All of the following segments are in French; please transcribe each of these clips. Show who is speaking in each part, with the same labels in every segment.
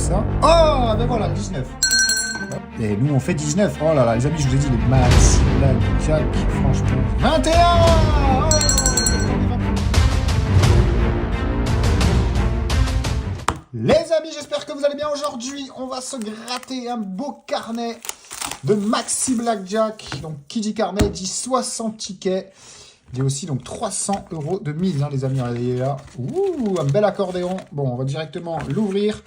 Speaker 1: ça. Oh, ben voilà, 19. Et nous, on fait 19. Oh là là, les amis, je vous ai dit, les max, blackjack, franchement. 21. Oh, les amis, j'espère que vous allez bien. Aujourd'hui, on va se gratter un beau carnet de Maxi Blackjack. Donc, qui dit carnet dit 60 tickets. Il y a aussi donc 300 € de mise, hein, les amis. Regardez là. Ouh, un bel accordéon. Bon, on va directement l'ouvrir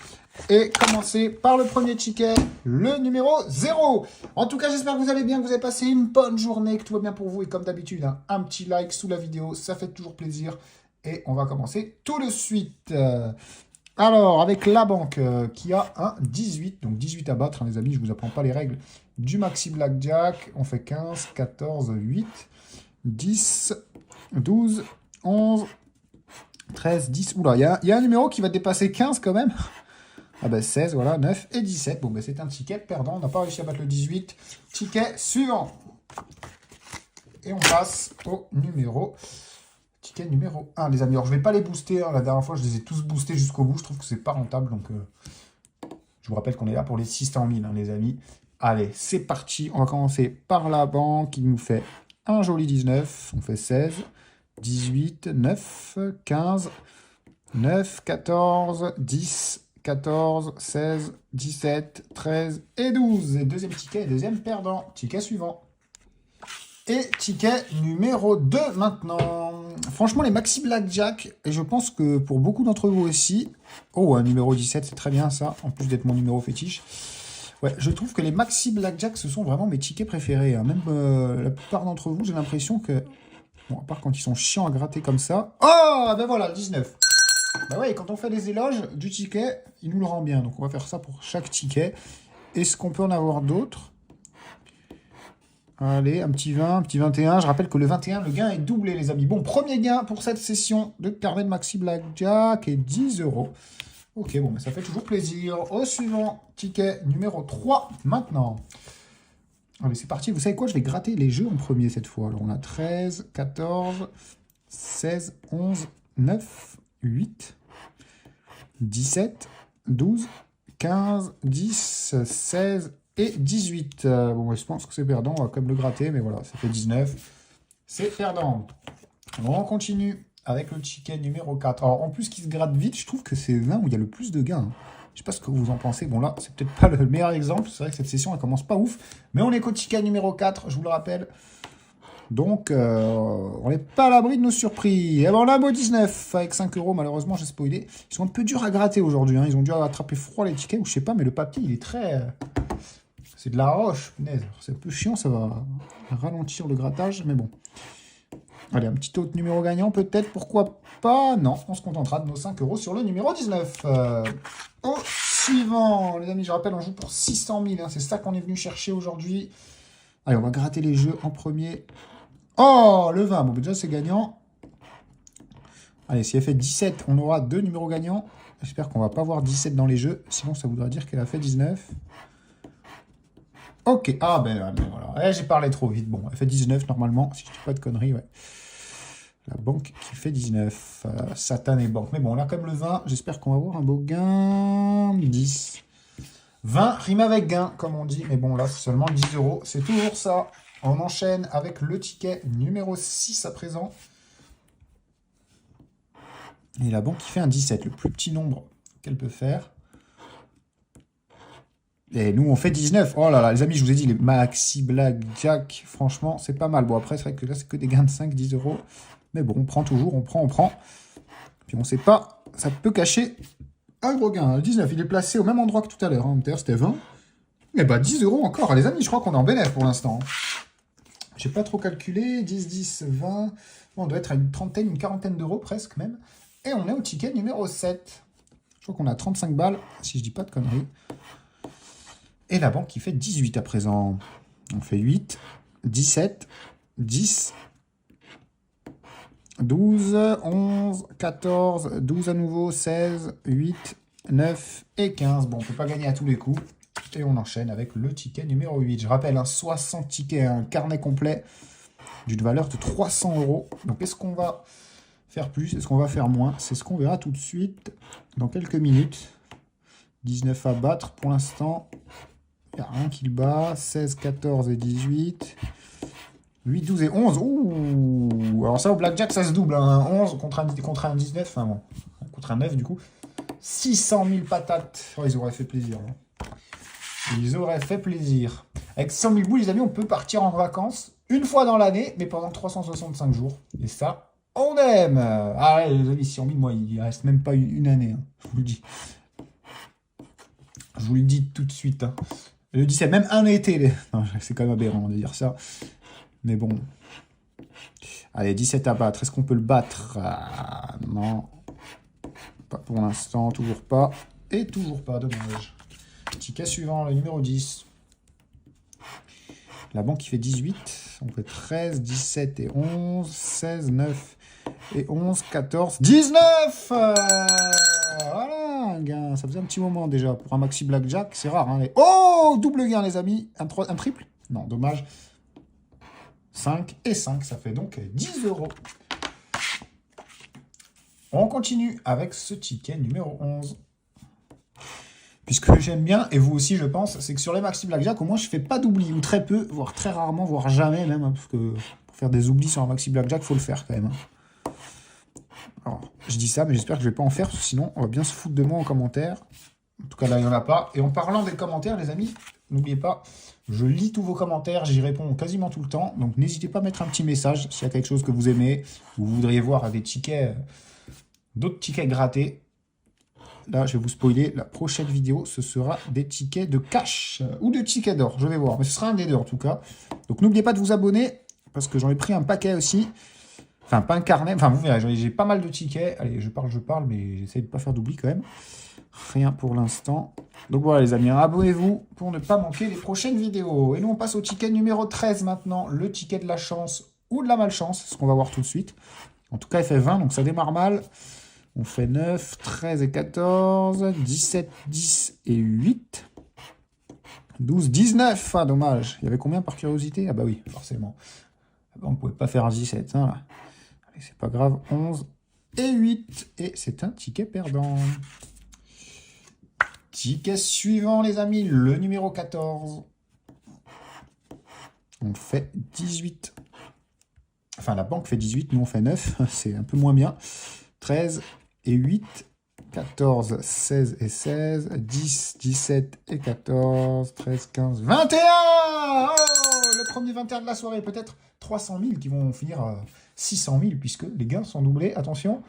Speaker 1: et commencer par le premier ticket, le numéro 0. En tout cas, j'espère que vous allez bien, que vous avez passé une bonne journée, que tout va bien pour vous. Et comme d'habitude, hein, un petit like sous la vidéo, ça fait toujours plaisir. Et on va commencer tout de suite. Alors, avec la banque qui a un 18, donc 18 à battre, hein, les amis, je ne vous apprends pas les règles du Maxi Blackjack. On fait 15, 14, 8, 10, 12, 11, 13, 10. Oula, il y a un numéro qui va dépasser 15 quand même. Ah ben 16, voilà, 9 et 17. Bon, ben c'est un ticket perdant, on n'a pas réussi à battre le 18. Ticket suivant. Et on passe au numéro... Ticket numéro 1, les amis. Alors, je ne vais pas les booster. Hein. La dernière fois, je les ai tous boostés jusqu'au bout. Je trouve que c'est pas rentable. Donc, je vous rappelle qu'on est là pour les 600 000, hein, les amis. Allez, c'est parti. On va commencer par la banque. Il nous fait un joli 19. On fait 16, 18, 9, 15, 9, 14, 10, 14, 16, 17, 13 et 12. Et deuxième ticket, deuxième perdant. Ticket suivant. Et ticket numéro 2 maintenant. Franchement, les Maxi Blackjack, et je pense que pour beaucoup d'entre vous aussi... Oh, un numéro 17, c'est très bien ça, en plus d'être mon numéro fétiche. Ouais, je trouve que les Maxi Blackjack, ce sont vraiment mes tickets préférés. Hein. Même la plupart d'entre vous, j'ai l'impression que... Bon, à part quand ils sont chiants à gratter comme ça... Oh, ben voilà, le 19. Bah ouais, quand on fait les éloges du ticket, il nous le rend bien. Donc on va faire ça pour chaque ticket. Est-ce qu'on peut en avoir d'autres ? Allez, un petit 20, un petit 21. Je rappelle que le 21, le gain est doublé, les amis. Bon, premier gain pour cette session de carnet de Maxi Blackjack est 10 €. Ok, bon, mais ça fait toujours plaisir. Au suivant, ticket numéro 3, maintenant. Allez, c'est parti. Vous savez quoi? Je vais gratter les jeux en premier cette fois. Alors, on a 13, 14, 16, 11, 9, 8, 17, 12, 15, 10, 16... et 18. Bon, je pense que c'est perdant. On va quand même le gratter. Mais voilà, ça fait 19. C'est perdant. On continue avec le ticket numéro 4. Alors, en plus, qui se gratte vite, je trouve que c'est l'un où il y a le plus de gains. Je ne sais pas ce que vous en pensez. Bon, là, c'est peut-être pas le meilleur exemple. C'est vrai que cette session, elle commence pas ouf. Mais on est qu'au ticket numéro 4, je vous le rappelle. Donc, on n'est pas à l'abri de nos surprises. Et bon, on a un beau 19 avec 5 €. Malheureusement, j'ai spoilé. Ils sont un peu durs à gratter aujourd'hui. Hein. Ils ont dû attraper froid les tickets. Ou je sais pas, mais le papier, il est très... C'est de la roche, punaise. C'est un peu chiant, ça va ralentir le grattage, mais bon. Allez, un petit autre numéro gagnant, peut-être, pourquoi pas? Non, on se contentera de nos 5 € sur le numéro 19. Au suivant, les amis, je rappelle, on joue pour 600 000. Hein, c'est ça qu'on est venu chercher aujourd'hui. Allez, on va gratter les jeux en premier. Oh, le 20. Bon, déjà, c'est gagnant. Allez, si elle fait 17, on aura 2 numéros gagnants. J'espère qu'on va pas voir 17 dans les jeux. Sinon, ça voudra dire qu'elle a fait 19. Ok, ah ben voilà, j'ai parlé trop vite. Bon, elle fait 19 normalement, si je dis pas de conneries, ouais. La banque qui fait 19, Satan et banque. Mais bon, là comme le 20, j'espère qu'on va avoir un beau gain. 10. 20 rime avec gain, comme on dit. Mais bon, là, c'est seulement 10 €, c'est toujours ça. On enchaîne avec le ticket numéro 6 à présent. Et la banque qui fait un 17, le plus petit nombre qu'elle peut faire. Et nous, on fait 19. Oh là là, les amis, je vous ai dit, les Maxi Blackjack, franchement, c'est pas mal. Bon, après, c'est vrai que là, c'est que des gains de 5, 10 €. Mais bon, on prend toujours, on prend. Puis on sait pas, ça peut cacher un gros gain. Le 19, il est placé au même endroit que tout à l'heure. Hein. D'ailleurs, c'était 20. Et bah, 10 € encore. Les amis, je crois qu'on est en bénéfice pour l'instant. J'ai pas trop calculé. 10, 10, 20. Bon, on doit être à une trentaine, une quarantaine d'euros presque même. Et on est au ticket numéro 7. Je crois qu'on a 35 balles, si je dis pas de conneries. Et la banque qui fait 18 à présent. On fait 8, 17, 10, 12, 11, 14, 12 à nouveau, 16, 8, 9 et 15. Bon, on ne peut pas gagner à tous les coups. Et on enchaîne avec le ticket numéro 8. Je rappelle, 60 tickets, un carnet complet d'une valeur de 300 €. Donc, est-ce qu'on va faire plus? Est-ce qu'on va faire moins? C'est ce qu'on verra tout de suite dans quelques minutes. 19 à battre pour l'instant. Il n'y a rien qui le bat. 16, 14 et 18. 8, 12 et 11. Ouh. Alors ça, au blackjack, ça se double. Hein. 11 contre un 19. Enfin bon, contre un 9 du coup. 600 000 patates. Oh, ils auraient fait plaisir. Hein. Ils auraient fait plaisir. Avec 100 000 boules, les amis, on peut partir en vacances une fois dans l'année, mais pendant 365 jours. Et ça, on aime. Ah ouais, les amis, 100 000, moi, il ne reste même pas une année. Hein. Je vous le dis. Je vous le dis tout de suite. Hein. Je dis, c'est même un été. C'est quand même aberrant de dire ça. Mais bon. Allez, 17 à battre. Est-ce qu'on peut le battre? Non. Pas pour l'instant. Toujours pas. Et toujours pas. Dommage. Ticket suivant, le numéro 10. La banque qui fait 18. On fait 13, 17 et 11. 16, 9 et 11, 14, 19 voilà, un gain. Ça faisait un petit moment déjà. Pour un maxi blackjack, c'est rare. Hein. Oh, double gain, les amis. Un triple? Non, dommage. 5 et 5, ça fait donc 10 €. On continue avec ce ticket numéro 11. Puisque j'aime bien, et vous aussi je pense, c'est que sur les maxi blackjack, au moins je fais pas d'oubli, ou très peu, voire très rarement, voire jamais même, hein, parce que pour faire des oublis sur un maxi blackjack, il faut le faire quand même. Hein. Alors, je dis ça, mais j'espère que je vais pas en faire, parce que sinon on va bien se foutre de moi en commentaire. En tout cas là, il n'y en a pas. Et en parlant des commentaires, les amis, n'oubliez pas, je lis tous vos commentaires, j'y réponds quasiment tout le temps, donc n'hésitez pas à mettre un petit message s'il y a quelque chose que vous aimez, ou vous voudriez voir des tickets, d'autres tickets grattés. Là, je vais vous spoiler, la prochaine vidéo, ce sera des tickets de cash ou de tickets d'or, je vais voir. Mais ce sera un des deux en tout cas. Donc n'oubliez pas de vous abonner, parce que j'en ai pris un paquet aussi. Enfin, pas un carnet, enfin vous verrez, j'ai pas mal de tickets. Allez, je parle, mais j'essaie de ne pas faire d'oubli quand même. Rien pour l'instant. Donc voilà les amis, abonnez-vous pour ne pas manquer les prochaines vidéos. Et nous, on passe au ticket numéro 13 maintenant, le ticket de la chance ou de la malchance, ce qu'on va voir tout de suite. En tout cas, il fait 20, donc ça démarre mal. On fait 9, 13 et 14, 17, 10 et 8, 12, 19. Ah, dommage. Il y avait combien par curiosité? Ah bah oui, forcément. Ah bah, on ne pouvait pas faire un 17. Hein, là. Allez, c'est pas grave. 11 et 8. Et c'est un ticket perdant. Ticket suivant, les amis. Le numéro 14. On fait 18. Enfin, la banque fait 18. Nous, on fait 9. C'est un peu moins bien. 13 et 8, 14, 16 et 16, 10, 17 et 14, 13, 15, 21 oh, le premier 21 de la soirée, peut-être 300 000 qui vont finir à 600 000 puisque les gains sont doublés, attention.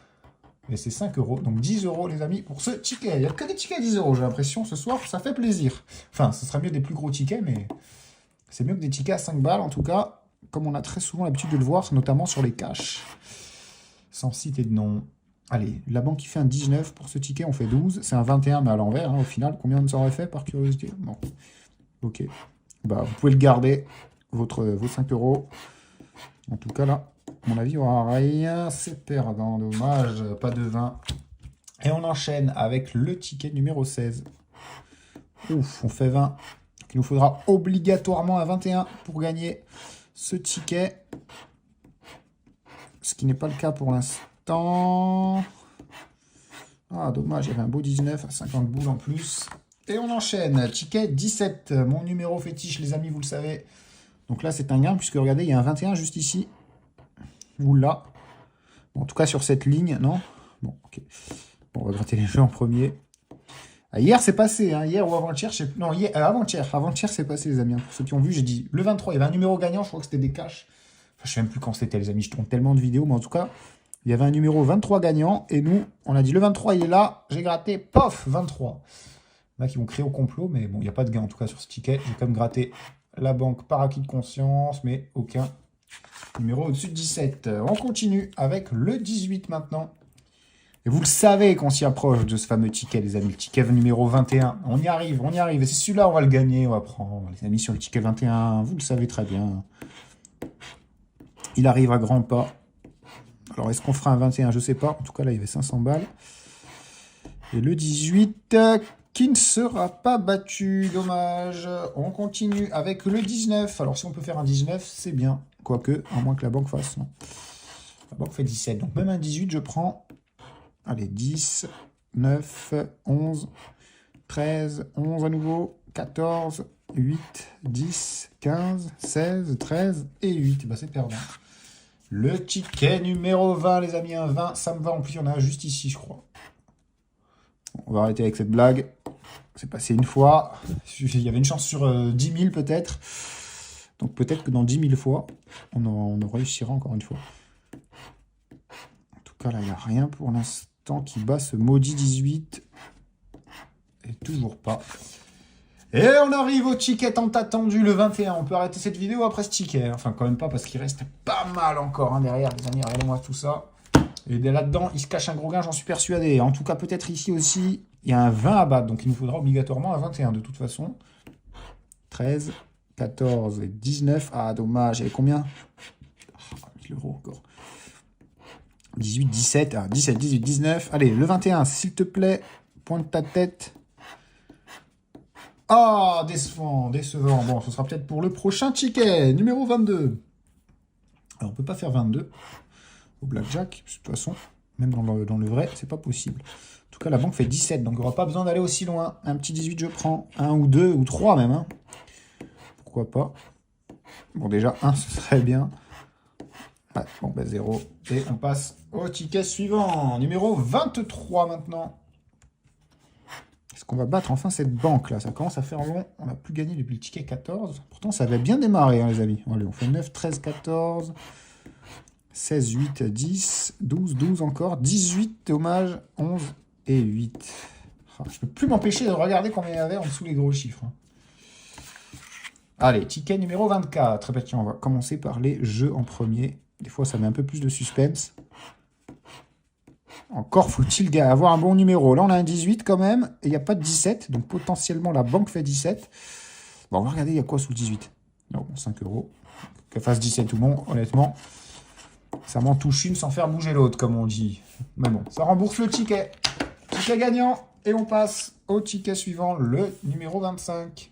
Speaker 1: Et c'est 5 €, donc 10 € les amis pour ce ticket. Il n'y a que des tickets à 10 €, j'ai l'impression, ce soir, ça fait plaisir. Enfin, ce serait mieux des plus gros tickets, mais c'est mieux que des tickets à 5 balles, en tout cas, comme on a très souvent l'habitude de le voir, notamment sur les cash. Sans citer de nom. Allez, la banque qui fait un 19 pour ce ticket, on fait 12. C'est un 21, mais à l'envers, hein, au final. Combien on aurait fait par curiosité? Bon. Ok. Bah, vous pouvez le garder, vos 5 €. En tout cas, là, à mon avis, il n'y aura rien. C'est perdant, dommage. Pas de 20. Et on enchaîne avec le ticket numéro 16. Ouf, on fait 20. Il nous faudra obligatoirement un 21 pour gagner ce ticket. Ce qui n'est pas le cas pour l'instant. Ah, dommage, il y avait un beau 19 à 50 boules en plus. Et on enchaîne. Ticket 17, mon numéro fétiche, les amis, vous le savez. Donc là, c'est un gain, puisque regardez, il y a un 21 juste ici. Oula. Bon, en tout cas, sur cette ligne, non? Bon, ok. Bon, on va gratter les jeux en premier. Ah, hier, c'est passé. Hein, hier ou avant-hier, je sais plus. Non, hier, avant-hier. Avant-hier, c'est passé, les amis. Hein. Pour ceux qui ont vu, j'ai dit le 23. Il y avait un numéro gagnant, je crois que c'était des cash. Enfin, je ne sais même plus quand c'était, les amis. Je tourne tellement de vidéos, mais en tout cas, il y avait un numéro 23 gagnant. Et nous, on a dit le 23, il est là. J'ai gratté, pof, 23. Il y en a qui vont crier au complot, mais bon, il n'y a pas de gain en tout cas sur ce ticket. J'ai quand même gratté la banque par acquis de conscience, mais aucun numéro au-dessus de 17. On continue avec le 18 maintenant. Et vous le savez qu'on s'y approche de ce fameux ticket, les amis. Le ticket numéro 21. On y arrive, on y arrive. Et c'est celui-là, on va le gagner, on va prendre. Les amis, sur le ticket 21, vous le savez très bien. Il arrive à grands pas. Alors, est-ce qu'on fera un 21? Je ne sais pas. En tout cas, là, il y avait 500 balles. Et le 18, qui ne sera pas battu. Dommage. On continue avec le 19. Alors, si on peut faire un 19, c'est bien. Quoique, à moins que la banque fasse. Non. La banque fait 17. Donc, même un 18, je prends. Allez, 10, 9, 11, 13, 11 à nouveau, 14, 8, 10, 15, 16, 13 et 8. Bah, c'est perdant. Le ticket numéro 20, les amis, un 20, ça me va. En plus, il y en a un juste ici, je crois. Bon, on va arrêter avec cette blague. C'est passé une fois. Il y avait une chance sur 10 000 peut-être. Donc peut-être que dans 10 000 fois, on en réussira encore une fois. En tout cas, là, il n'y a rien pour l'instant qui bat ce maudit 18. Et toujours pas. Et on arrive au ticket tant attendu, le 21. On peut arrêter cette vidéo après ce ticket. Enfin, quand même pas, parce qu'il reste pas mal encore hein, derrière, les amis. Regardez-moi tout ça. Et là-dedans, il se cache un gros gain, j'en suis persuadé. En tout cas, peut-être ici aussi, il y a un 20 à battre. Donc, il nous faudra obligatoirement un 21 de toute façon. 13, 14 et 19. Ah, dommage. Et combien 1000 € encore. 18, 17. Ah, 17, 18, 19. Allez, le 21, s'il te plaît. Pointe ta tête. Ah, décevant, décevant. Bon, ce sera peut-être pour le prochain ticket. Numéro 22. Alors, on peut pas faire 22 au blackjack. De toute façon, même dans le vrai, c'est pas possible. En tout cas, la banque fait 17. Donc, il n'y aura pas besoin d'aller aussi loin. Un petit 18, je prends. 1 ou 2 ou 3 même. Hein. Pourquoi pas. Bon, déjà, 1, ce serait bien. Ouais, bon, ben 0. Et on passe au ticket suivant. Numéro 23 maintenant. Est-ce qu'on va battre enfin cette banque là? Ça commence à faire long. On n'a plus gagné depuis le ticket 14. Pourtant, ça avait bien démarré, hein, les amis. Allez, on fait 9, 13, 14, 16, 8, 10, 12, 12 encore, 18, dommage, 11 et 8. Ah, je ne peux plus m'empêcher de regarder combien il y avait en dessous les gros chiffres. Hein. Allez, ticket numéro 24. Bah, tiens, on va commencer par les jeux en premier. Des fois, ça met un peu plus de suspense. Encore faut-il avoir un bon numéro. Là, on a un 18 quand même, et il n'y a pas de 17, donc potentiellement la banque fait 17. Bon, on va regarder, il y a quoi sous le 18. Non, bon, 5 €. Qu'elle fasse 17 tout le monde, honnêtement. Ça m'en touche une sans faire bouger l'autre, comme on dit. Mais bon, ça rembourse le ticket. Ticket gagnant, et on passe au ticket suivant, le numéro 25.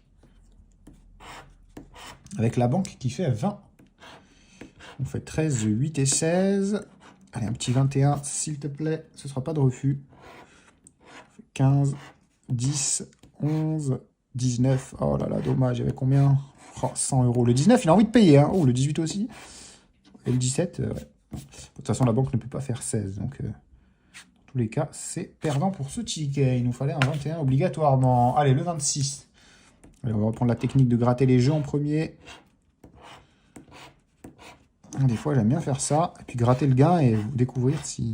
Speaker 1: Avec la banque qui fait 20. On fait 13, 8 et 16. Allez, un petit 21, s'il te plaît. Ce ne sera pas de refus. 15, 10, 11, 19. Oh là là, dommage. Il y avait combien? Oh, 100 €. Le 19, il a envie de payer. Hein. Oh, le 18 aussi. Et le 17, ouais. De toute façon, la banque ne peut pas faire 16. Donc, dans tous les cas, c'est perdant pour ce ticket. Il nous fallait un 21 obligatoirement. Allez, le 26. Allez, on va reprendre la technique de gratter les jeux en premier. Des fois, j'aime bien faire ça, et puis gratter le gain et vous découvrir si...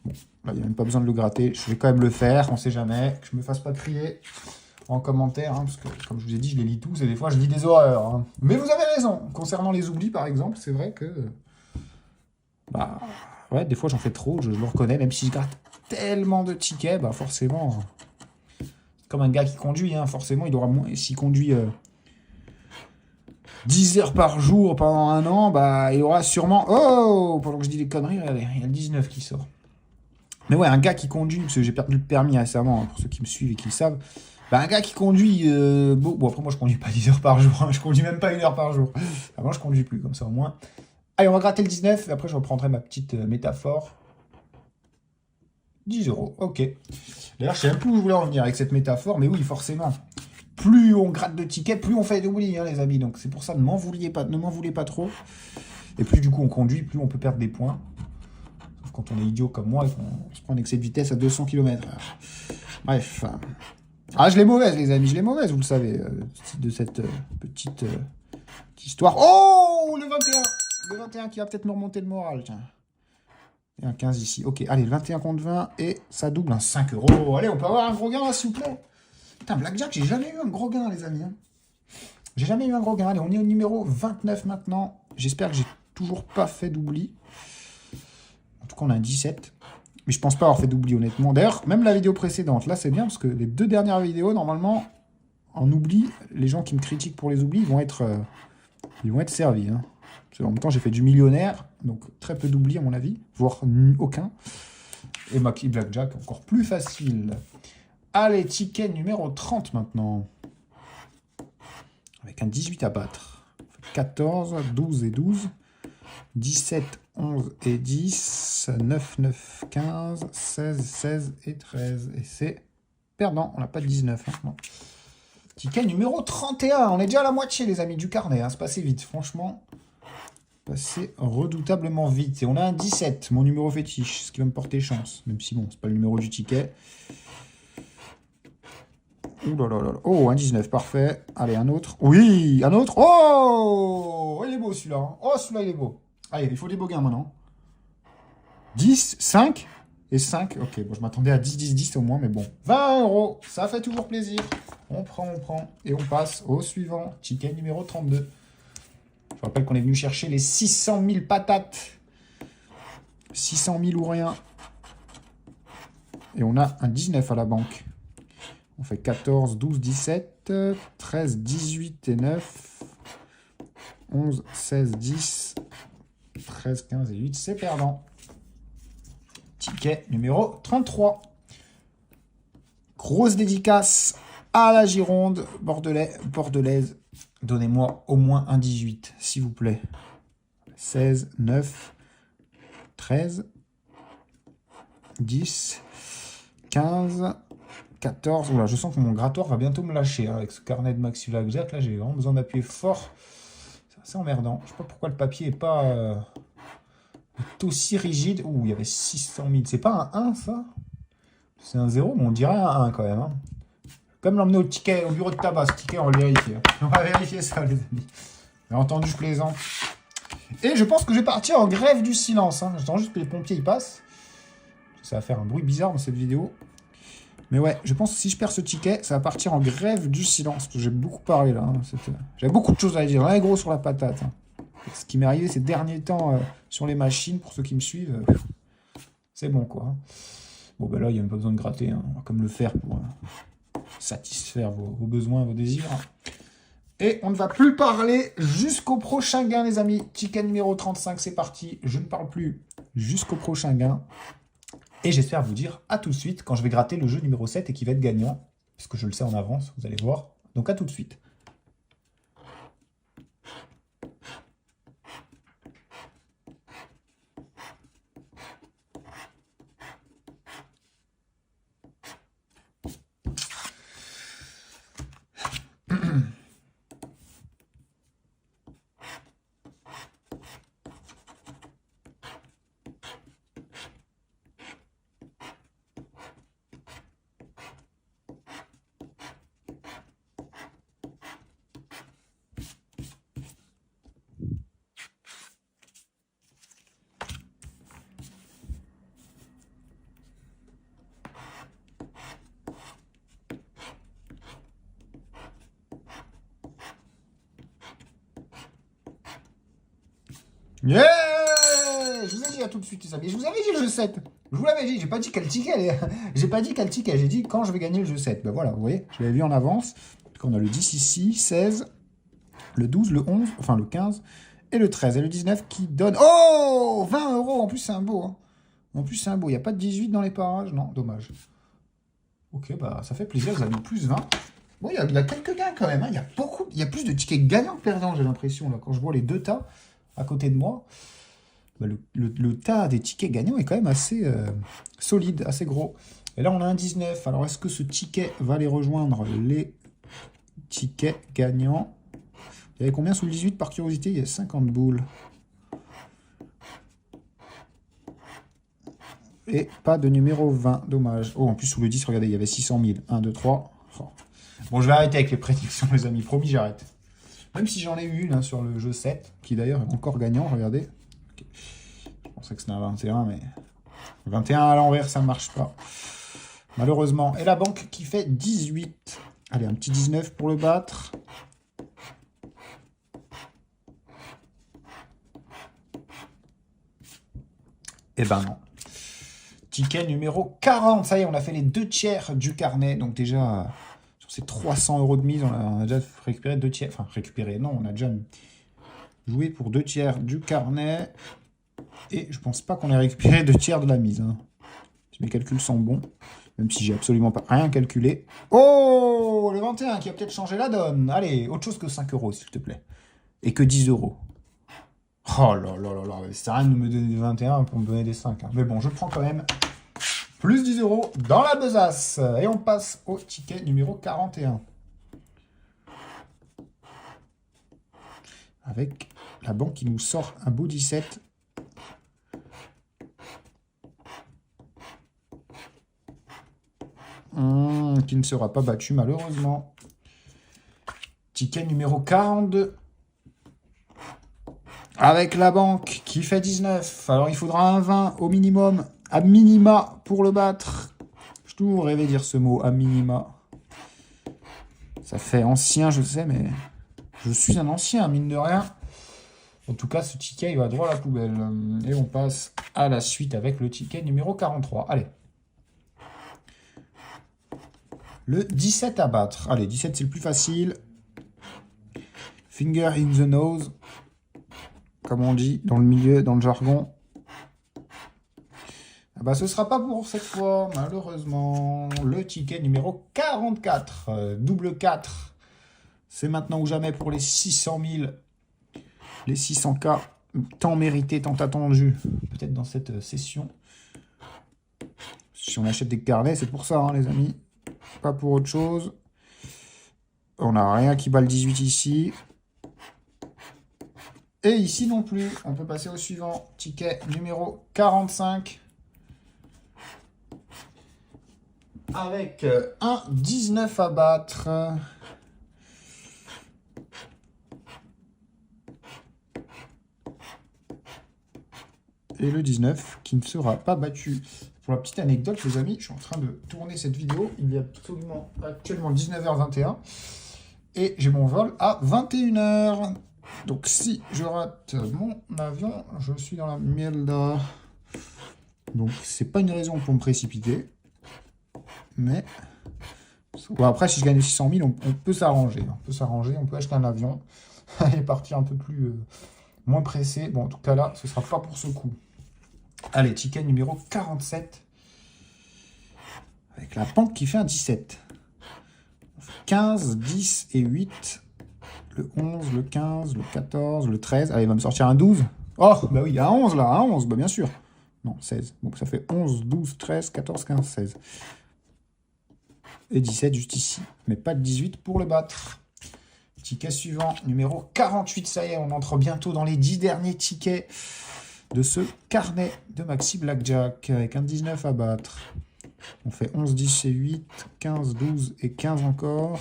Speaker 1: Bon, là, il n'y a même pas besoin de le gratter. Je vais quand même le faire, on ne sait jamais. Que je ne me fasse pas crier en commentaire, hein, parce que, comme je vous ai dit, je les lis tous, et des fois, je lis des horreurs. Hein. Mais vous avez raison. Concernant les oublis, par exemple, c'est vrai que... Bah, ouais, des fois, j'en fais trop, je le reconnais, même si je gratte tellement de tickets, bah, forcément... Comme un gars qui conduit, hein, forcément, il aura moins... S'il conduit... 10 heures par jour pendant un an, bah, il aura sûrement... Oh, pendant que je dis des conneries, regardez, il y a le 19 qui sort. Mais ouais, un gars qui conduit, parce que j'ai perdu le permis récemment, hein, pour ceux qui me suivent et qui le savent, bah, un gars qui conduit... bon, après, moi, je conduis pas 10 heures par jour, hein, je conduis même pas 1 heure par jour. Avant, je conduis plus, comme ça, au moins. Allez, on va gratter le 19, et après, je reprendrai ma petite métaphore. 10 €, ok. D'ailleurs, je sais même plus où je voulais en venir avec cette métaphore, mais oui, forcément... Plus on gratte de tickets, plus on fait d'oubli, hein, les amis. Donc c'est pour ça, ne m'en voulez pas trop. Et plus du coup on conduit, plus on peut perdre des points. Sauf quand on est idiot comme moi et qu'on se prend un excès de vitesse à 200 km/h. Bref. Ah, je l'ai mauvaise, les amis, je l'ai mauvaise, vous le savez, de cette petite histoire. Oh, le 21. Le 21 qui va peut-être me remonter le moral, tiens. Et un 15 ici. Ok, allez, le 21 contre 20, et ça double un 5 €. Allez, on peut avoir un gros gain, s'il vous plaît. Putain, blackjack, j'ai jamais eu un gros gain, les amis. Hein. J'ai jamais eu un gros gain. Allez, on est au numéro 29 maintenant. J'espère que j'ai toujours pas fait d'oubli. En tout cas, on a un 17. Mais je pense pas avoir fait d'oubli, honnêtement. D'ailleurs, même la vidéo précédente, là, c'est bien, parce que les 2 dernières vidéos, normalement, en oubli, les gens qui me critiquent pour les oublis, ils vont être servis. Hein. Parce qu'en même temps, j'ai fait du millionnaire, donc très peu d'oubli, à mon avis, voire aucun. Et Mackie Blackjack, encore plus facile. Allez, ticket numéro 30 maintenant. Avec un 18 à battre. 14, 12 et 12. 17, 11 et 10. 9, 9, 15, 16, 16 et 13. Et c'est Perdant, on n'a pas de 19. Hein, non. Ticket numéro 31. On est déjà à la moitié, les amis, du carnet. Hein. C'est passé vite, franchement. Passé redoutablement vite. Et on a un 17, mon numéro fétiche, ce qui va me porter chance. Même si, bon, c'est pas le numéro du ticket. Ouh là là là. Oh, un 19, parfait. Allez, un autre. Oui, un autre. Oh, il est beau, celui-là. Hein. Oh, celui-là, il est beau. Allez, il faut des beaux gains, maintenant. 10, 5 et 5. Ok, bon, je m'attendais à 10, 10, 10 au moins, mais bon. 20 €, ça fait toujours plaisir. On prend. Et on passe au suivant. Ticket numéro 32. Je rappelle qu'on est venu chercher les 600 000 patates. 600 000 ou rien. Et on a un 19 à la banque. On fait 14, 12, 17, 13, 18 et 9. 11, 16, 10, 13, 15 et 8. C'est perdant. Ticket numéro 33. Grosse dédicace à la Gironde bordelaise. Donnez-moi au moins un 18, s'il vous plaît. 16, 9, 13, 10, 15, 14. Oula, je sens que mon grattoir va bientôt me lâcher hein, avec ce carnet de Maxi Black Jack. Là, j'ai vraiment besoin d'appuyer fort. C'est assez emmerdant. Je sais pas pourquoi le papier n'est pas est aussi rigide. Ouh, il y avait 600 000. C'est pas un 1, ça? C'est un 0, mais on dirait un 1 quand même. Hein. Comme l'emmener au ticket, au bureau de tabac, ce ticket, on va le vérifier. On va vérifier ça, les amis. Bien entendu, je plaisante. Et je pense que je vais partir en grève du silence. Hein. J'attends juste que les pompiers y passent. Ça va faire un bruit bizarre dans cette vidéo. Mais ouais, je pense que si je perds ce ticket, ça va partir en grève du silence. J'ai beaucoup parlé là. Hein. J'avais beaucoup de choses à dire. Là, gros sur la patate. Hein. Ce qui m'est arrivé ces derniers temps sur les machines, pour ceux qui me suivent, c'est bon quoi. Hein. Bon, ben là, il n'y a même pas besoin de gratter. Hein. On va comme le faire pour satisfaire vos besoins, vos désirs. Et on ne va plus parler jusqu'au prochain gain, les amis. Ticket numéro 35, c'est parti. Je ne parle plus jusqu'au prochain gain. Et j'espère vous dire à tout de suite quand je vais gratter le jeu numéro 7 et qui va être gagnant. Parce que je le sais en avance, vous allez voir. Donc à tout de suite. Yeah! Je vous ai dit à tout de suite, les amis. Je vous avais dit le jeu 7. Je vous l'avais dit. J'ai pas dit quel ticket. J'ai pas dit quel ticket. J'ai dit quand je vais gagner le jeu 7. Ben voilà, vous voyez. Je l'avais vu en avance. On a le 10 ici, 16, le 12, le 11, enfin le 15 et le 13 et le 19 qui donne... Oh 20 €. En plus, c'est un beau. Hein. En plus, c'est un beau. Il n'y a pas de 18 dans les parages. Non, dommage. Ok, bah ça fait plaisir. Vous avez plus 20. Bon, il y a quelques gains quand même. Hein. Il y a plus de tickets gagnants que perdants, j'ai l'impression. Là, quand je vois les deux tas à côté de moi, bah, le tas des tickets gagnants est quand même assez solide, assez gros. Et là, on a un 19. Alors, est-ce que ce ticket va les rejoindre, les tickets gagnants? Il y avait combien sous le 18 par curiosité? Il y a 50 boules. Et pas de numéro 20, dommage. Oh, en plus, sous le 10, regardez, il y avait 600 000. 1, 2, 3. Oh. Bon, je vais arrêter avec les prédictions, les amis. Promis, j'arrête. Même si j'en ai eu une hein, sur le jeu 7, qui d'ailleurs est encore gagnant, regardez. Okay. Je pensais que c'était un 21, mais 21 à l'envers, ça ne marche pas. Malheureusement. Et la banque qui fait 18. Allez, un petit 19 pour le battre. Eh ben non. Ticket numéro 40. Ça y est, on a fait les 2 tiers du carnet. Donc déjà, sur ces 300 € de mise, on a déjà récupéré 2 tiers. Enfin, récupéré, non, on a déjà joué pour 2 tiers du carnet. Et je pense pas qu'on ait récupéré 2 tiers de la mise. Hein. Si mes calculs sont bons. Même si j'ai absolument pas rien calculé. Oh, le 21 qui a peut-être changé la donne. Allez, autre chose que 5 €, s'il te plaît. Et que 10 €. Oh là là là là, ça sert à rien de me donner des 21 pour me donner des 5. Hein. Mais bon, je prends quand même. Plus 10 € dans la besace. Et on passe au ticket numéro 41. Avec la banque qui nous sort un beau 17. Qui ne sera pas battu malheureusement. Ticket numéro 42. Avec la banque qui fait 19. Alors il faudra un 20 au minimum. À minima pour le battre. Je toujours rêvé de dire ce mot, à minima. Ça fait ancien, je sais, mais je suis un ancien, mine de rien. En tout cas, ce ticket, il va droit à la poubelle. Et on passe à la suite avec le ticket numéro 43. Allez. Le 17 à battre. Allez, 17, c'est le plus facile. Finger in the nose. Comme on dit dans le milieu, dans le jargon. Ah bah, ce ne sera pas pour cette fois, malheureusement. Le ticket numéro 44. Double 4. C'est maintenant ou jamais pour les 600 000. Les 600K. Tant mérité, tant attendu. Peut-être dans cette session. Si on achète des carnets, c'est pour ça, hein, les amis. Pas pour autre chose. On n'a rien qui bat le 18 ici. Et ici non plus. On peut passer au suivant. Ticket numéro 45. Avec un 19 à battre. Et le 19 qui ne sera pas battu. Pour la petite anecdote, les amis, je suis en train de tourner cette vidéo. Il est absolument actuellement 19h21. Et j'ai mon vol à 21h. Donc si je rate mon avion, je suis dans la merde. Donc c'est pas une raison pour me précipiter. Mais bon, après, si je gagne 600 000, on peut s'arranger. On peut s'arranger, on peut acheter un avion et partir un peu plus moins pressé. Bon, en tout cas là, ce sera pas pour ce coup. Allez, ticket numéro 47. Avec la banque qui fait un 17. 15, 10 et 8. Le 11, le 15, le 14, le 13. Allez, il va me sortir un 12. Oh, bah oui, un 11 là, un 11, bah bien sûr. Non, 16. Donc ça fait 11, 12, 13, 14, 15, 16. Et 17 juste ici. Mais pas de 18 pour le battre. Ticket suivant, numéro 48. Ça y est, on entre bientôt dans les 10 derniers tickets de ce carnet de Maxi Blackjack. Avec un 19 à battre. On fait 11, 10 et 8, 15, 12 et 15 encore.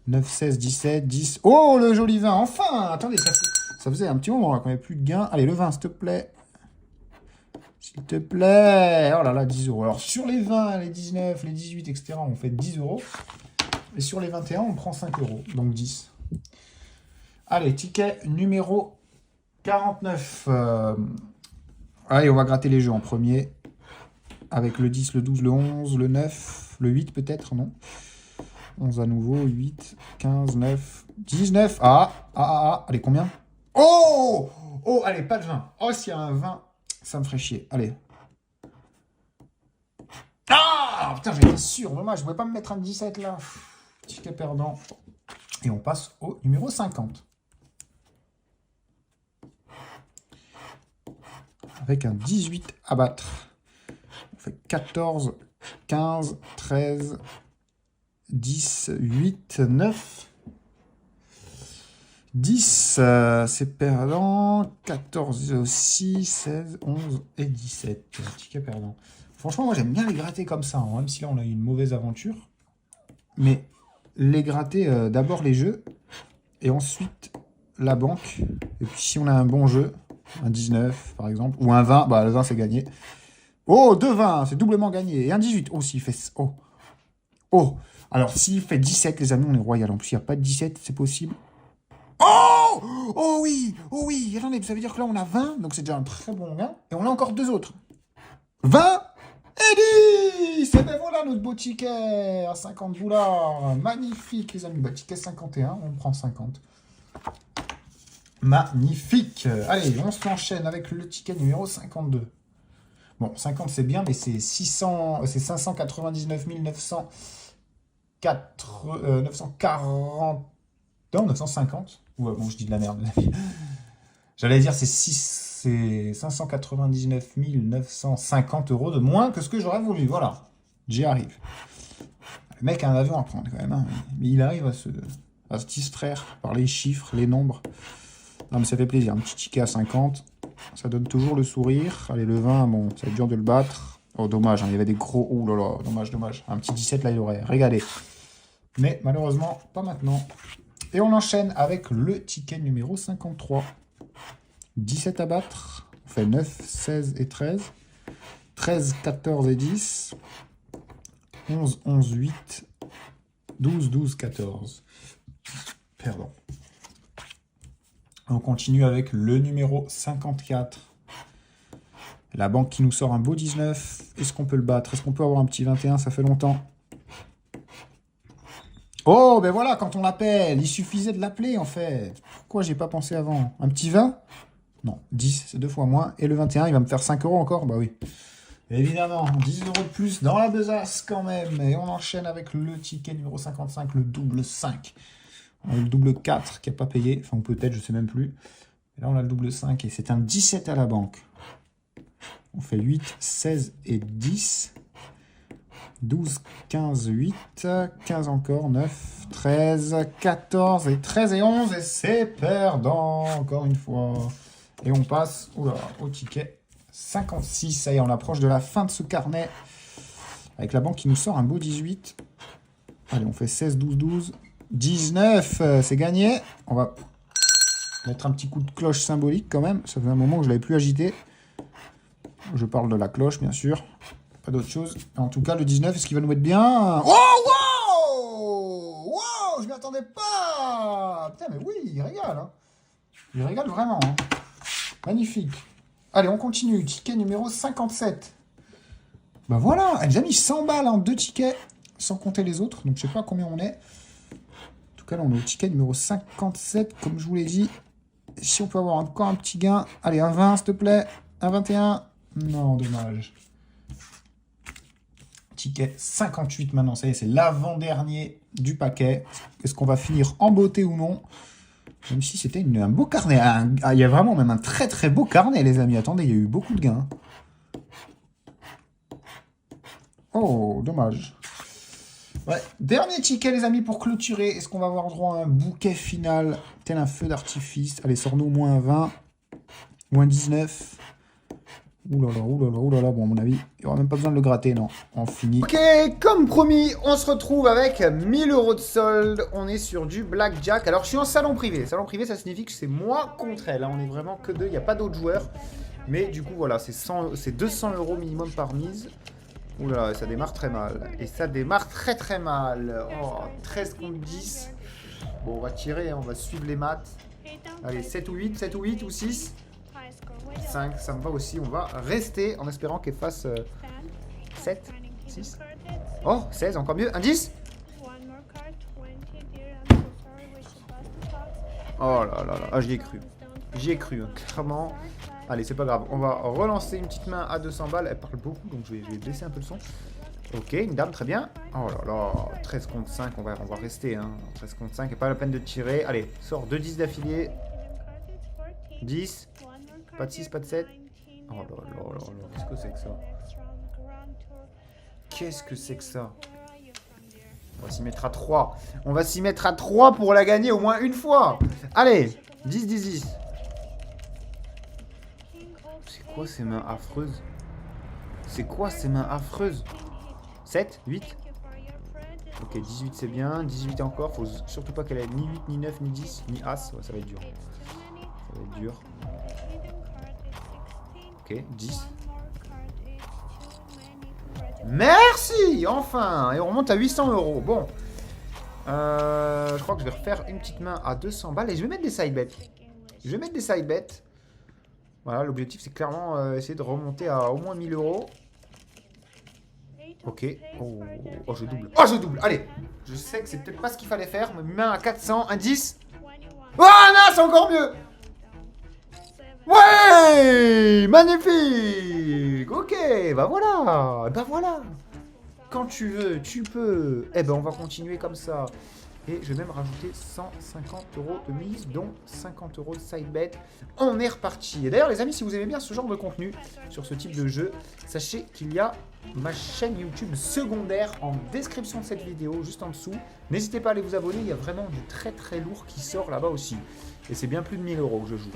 Speaker 1: 9, 16, 17, 10. Oh, le joli 20, enfin. Attendez, ça faisait un petit moment là qu'on n'avait plus de gains. Allez, le 20, s'il te plaît. S'il te plaît. Oh là là, 10 €. Alors, sur les 20, les 19, les 18, etc., on fait 10 €. Et sur les 21, on prend 5 €. Donc 10. Allez, ticket numéro 49. Allez, on va gratter les jeux en premier. Avec le 10, le 12, le 11, le 9, le 8 peut-être, non? 11 à nouveau, 8, 15, 9, 19. Allez, combien? Oh! Oh, allez, pas de 20. Oh, s'il y a un 20, ça me ferait chier. Allez. Ah! Putain, j'étais sûr. Dommage, je ne pouvais pas me mettre un 17 là. Ticket perdant. Et on passe au numéro 50. Avec un 18 à battre. On fait 14, 15, 13... 10, 8, 9, 10, c'est perdant, 14 aussi, 16, 11 et 17, ticket perdant. Franchement, moi j'aime bien les gratter comme ça, hein, même si là on a eu une mauvaise aventure. Mais les gratter d'abord les jeux, et ensuite la banque. Et puis si on a un bon jeu, un 19 par exemple, ou un 20, bah le 20 c'est gagné. Oh, 2 20, c'est doublement gagné. Et un 18, oh s'il fait... Oh, oh. Alors, s'il fait 17, les amis, on est royal. En plus, il n'y a pas de 17, c'est possible. Oh! Oh oui! Oh oui! Attendez, ça veut dire que là, on a 20. Donc, c'est déjà un très bon gain. Et on a encore 2 autres. 20 et 10! Et ben voilà notre beau ticket à 50 $. Magnifique, les amis. Bah, ticket 51, on prend 50. Magnifique! Allez, on s'enchaîne avec le ticket numéro 52. Bon, 50, c'est bien, mais c'est 599 900... 940... Non, 950. Ouais, bon, je dis de la merde. J'allais dire c'est 6... c'est 599 950 € de moins que ce que j'aurais voulu. Voilà, j'y arrive. Le mec a un avion à prendre quand même, hein. Mais il arrive à se distraire par les chiffres, les nombres. Non mais ça fait plaisir, un petit ticket à 50, ça donne toujours le sourire. Allez, le 20, bon, ça va être dur de le battre. Oh dommage, hein, il y avait des gros... Oh là là, dommage, dommage. Un petit 17 là, il aurait régalé. Mais malheureusement, pas maintenant. Et on enchaîne avec le ticket numéro 53. 17 à battre. On fait 9, 16 et 13. 13, 14 et 10. 11, 11, 8. 12, 12, 14. Pardon. On continue avec le numéro 54. La banque qui nous sort un beau 19. Est-ce qu'on peut le battre? Est-ce qu'on peut avoir un petit 21? Ça fait longtemps. Oh, ben voilà, quand on l'appelle, il suffisait de l'appeler, en fait. Pourquoi j'ai pas pensé avant? Un petit 20? Non, 10, c'est 2 fois moins. Et le 21, il va me faire 5 € encore? Bah oui. Évidemment, 10 € de plus dans la besace quand même. Et on enchaîne avec le ticket numéro 55, le double 5. On a le double 4 qui n'a pas payé. Enfin, peut-être, je sais même plus. Et là, on a le double 5 et c'est un 17 à la banque. On fait 8, 16 et 10. 12, 15, 8, 15 encore, 9, 13, 14 et 13 et 11. Et c'est perdant, encore une fois. Et on passe au ticket 56. Ça y est, on approche de la fin de ce carnet. Avec la banque qui nous sort un beau 18. Allez, on fait 16, 12, 12. 19, c'est gagné. On va mettre un petit coup de cloche symbolique quand même. Ça fait un moment que je ne l'avais plus agité. Je parle de la cloche, bien sûr. Pas d'autre chose. En tout cas, le 19, est-ce qu'il va nous mettre bien? Oh, wow! Wow! Je m'y attendais pas! Putain, mais oui, il régale. Hein. Il régale vraiment. Hein. Magnifique. Allez, on continue. Ticket numéro 57. Ben voilà, elle nous a mis 100 balles en 2 tickets, sans compter les autres. Donc, je sais pas combien on est. En tout cas, là, on est au ticket numéro 57, comme je vous l'ai dit. Si on peut avoir encore un petit gain. Allez, un 20, s'il te plaît. Un 21. Non, dommage. Ticket 58 maintenant, ça y est, c'est l'avant-dernier du paquet. Est-ce qu'on va finir en beauté ou non? Même si c'était un beau carnet. Il y a vraiment même un très très beau carnet, les amis. Attendez, il y a eu beaucoup de gains. Oh, dommage. Ouais, dernier ticket, les amis, pour clôturer. Est-ce qu'on va avoir droit à un bouquet final, tel un feu d'artifice? Allez, sors-nous moins 20, moins 19. Ouh là là, ouh là là, ouh là là. Bon, à mon avis, il n'y aura même pas besoin de le gratter, non. On finit. Ok, comme promis, on se retrouve avec 1000 € de solde. On est sur du blackjack. Alors, je suis en salon privé. Salon privé, ça signifie que c'est moi contre elle. Là, on est vraiment que deux. Il n'y a pas d'autres joueurs. Mais du coup, voilà, c'est 200 € minimum par mise. Ouh là là, ça démarre très mal. Et ça démarre très très mal. Oh, 13 contre 10. Bon, on va tirer, hein, on va suivre les maths. Allez, 7 ou 8, 7 ou 8 ou 6. 5, ça me va aussi. On va rester en espérant qu'elle fasse 7, 6. Oh, 16, encore mieux. Un 10. Oh là là là. Ah, j'y ai cru. J'y ai cru, hein, clairement. Allez, c'est pas grave. On va relancer une petite main à 200 balles. Elle parle beaucoup, donc je vais baisser un peu le son. Ok, une dame, très bien. Oh là là, 13 contre 5, on va rester. Hein. 13 contre 5, et pas la peine de tirer. Allez, sors 2 10 d'affilée. 10. Pas de 6, pas de 7. Oh là là là là, qu'est-ce que c'est que ça? Qu'est-ce que c'est que ça? On va s'y mettre à 3. On va s'y mettre à 3 pour la gagner au moins une fois. Allez, 10, 10, 10. C'est quoi ces mains affreuses? C'est quoi ces mains affreuses? 7, 8. Ok, 18 c'est bien. 18 encore. Faut surtout pas qu'elle ait ni 8, ni 9, ni 10, ni As. Ouais, ça va être dur. Ça va être dur. Ok, 10. Merci! Enfin! Et on remonte à 800 €. Bon. Je crois que je vais refaire une petite main à 200 balles. Et je vais mettre des side bets. Je vais mettre des side bets. Voilà, l'objectif c'est clairement essayer de remonter à au moins 1000 €. Ok. Oh, oh, je double. Oh, je double. Allez. Je sais que c'est peut-être pas ce qu'il fallait faire. Mais main à 400. Un 10. Oh non, c'est encore mieux. Ouais, magnifique. Ok, bah voilà. Bah voilà. Quand tu veux, tu peux. Eh ben, on va continuer comme ça. Et je vais même rajouter 150 € de mise, dont 50 € de side bet. On est reparti. Et d'ailleurs, les amis, si vous aimez bien ce genre de contenu sur ce type de jeu, sachez qu'il y a ma chaîne YouTube secondaire en description de cette vidéo, juste en dessous. N'hésitez pas à aller vous abonner, il y a vraiment du très très lourd qui sort là-bas aussi. Et c'est bien plus de 1000 € que je joue.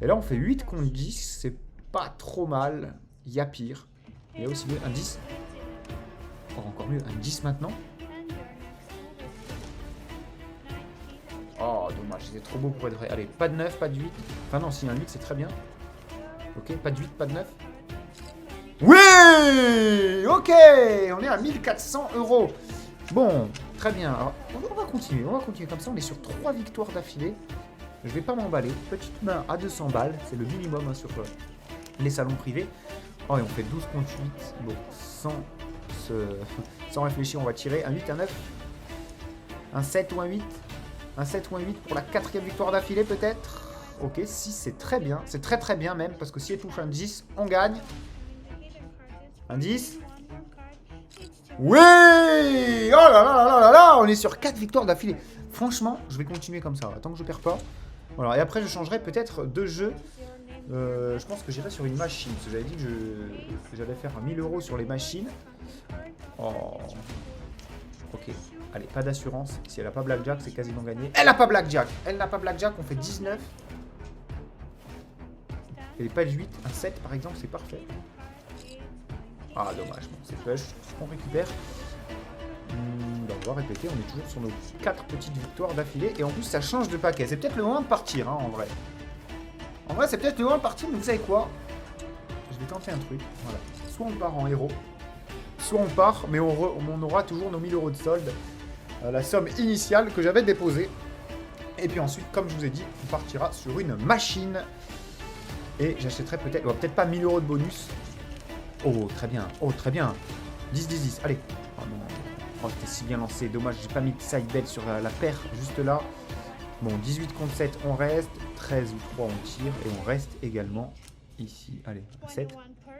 Speaker 1: Et là, on fait 8 contre 10, c'est pas trop mal. Il y a pire. Il y a aussi mieux, un 10. Oh, encore mieux, un 10 maintenant. Oh, dommage, c'était trop beau pour être vrai. Allez, pas de 9, pas de 8. Enfin non, si un 8, c'est très bien. Ok, pas de 8, pas de 9. Oui. Ok, on est à 1400 €. Bon, très bien. Alors, on va continuer comme ça. On est sur 3 victoires d'affilée. Je vais pas m'emballer. Petite main à 200 balles. C'est le minimum hein, sur les salons privés. Oh, et on fait 12 contre 8. Bon, sans réfléchir, on va tirer un 8, un 9. Un 7 ou un 8. Un 7 ou un 8 pour la 4e victoire d'affilée peut-être. Ok, 6 c'est très bien. C'est très très bien même. Parce que si elle touche un 10, on gagne. Un 10. Oui. Oh là là là là là. On est sur 4 victoires d'affilée. Franchement, je vais continuer comme ça. Tant que je perds pas. Voilà. Et après, je changerai peut-être de jeu. Je pense que j'irai sur une machine. Parce que j'avais dit que j'allais faire 1000 € sur les machines. Oh. Ok. Allez, pas d'assurance. Si elle n'a pas Blackjack, c'est quasiment gagné. Elle n'a pas Blackjack. Elle n'a pas Blackjack, on fait 19. Elle n'a pas de 8. Un 7, par exemple, c'est parfait. Ah, dommage. Bon, c'est push. On récupère. On va répéter. On est toujours sur nos 4 petites victoires d'affilée. Et en plus, ça change de paquet. C'est peut-être le moment de partir, hein, en vrai. En vrai, c'est peut-être le moment de partir, mais vous savez quoi? Je vais tenter un truc. Voilà. Soit on part en héros. Soit on part, mais on aura toujours nos 1000 € de solde. La somme initiale que j'avais déposée. Et puis ensuite, comme je vous ai dit, on partira sur une machine. Et j'achèterai peut-être pas 1000 € de bonus. Oh, très bien. Oh, très bien. 10, 10, 10. Allez. Oh non. Oh, c'était si bien lancé. Dommage, j'ai pas mis de side bet sur la paire juste là. Bon, 18 contre 7, on reste. 13 ou 3, on tire. Et on reste également ici. Allez, 7.